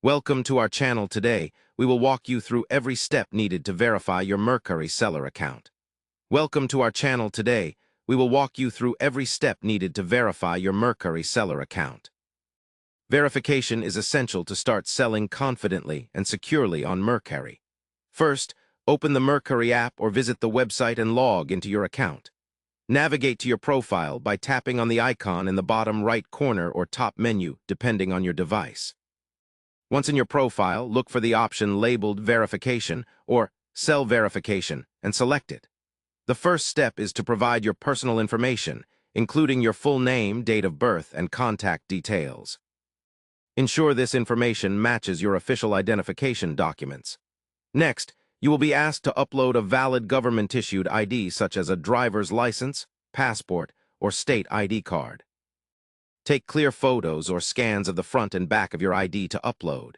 Welcome to our channel. Today, we will walk you through every step needed to verify your Mercari seller account. Welcome to our channel. Today, we will walk you through every step needed to verify your Mercari seller account. Verification is essential to start selling confidently and securely on Mercari. First, open the Mercari app or visit the website and log into your account. Navigate to your profile by tapping on the icon in the bottom right corner or top menu, depending on your device. Once in your profile, look for the option labeled Verification or Cell Verification and select it. The first step is to provide your personal information, including your full name, date of birth, and contact details. Ensure this information matches your official identification documents. Next, you will be asked to upload a valid government-issued ID such as a driver's license, passport, or state ID card. Take clear photos or scans of the front and back of your ID to upload.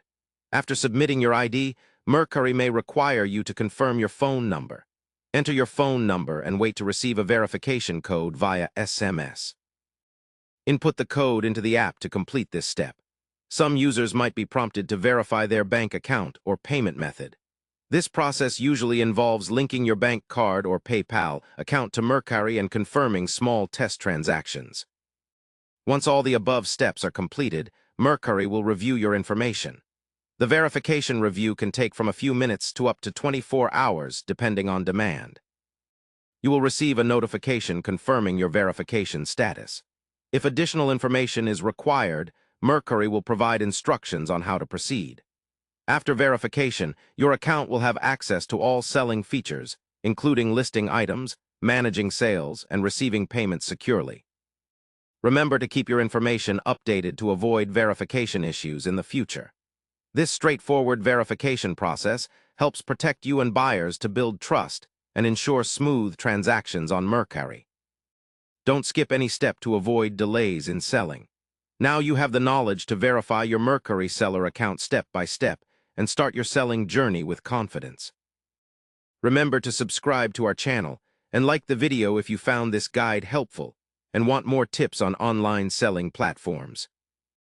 After submitting your ID, Mercari may require you to confirm your phone number. Enter your phone number and wait to receive a verification code via SMS. Input the code into the app to complete this step. Some users might be prompted to verify their bank account or payment method. This process usually involves linking your bank card or PayPal account to Mercari and confirming small test transactions. Once all the above steps are completed, Mercari will review your information. The verification review can take from a few minutes to up to 24 hours, depending on demand. You will receive a notification confirming your verification status. If additional information is required, Mercari will provide instructions on how to proceed. After verification, your account will have access to all selling features, including listing items, managing sales, and receiving payments securely. Remember to keep your information updated to avoid verification issues in the future. This straightforward verification process helps protect you and buyers to build trust and ensure smooth transactions on Mercari. Don't skip any step to avoid delays in selling. Now you have the knowledge to verify your Mercari seller account step by step and start your selling journey with confidence. Remember to subscribe to our channel and like the video if you found this guide helpful and want more tips on online selling platforms.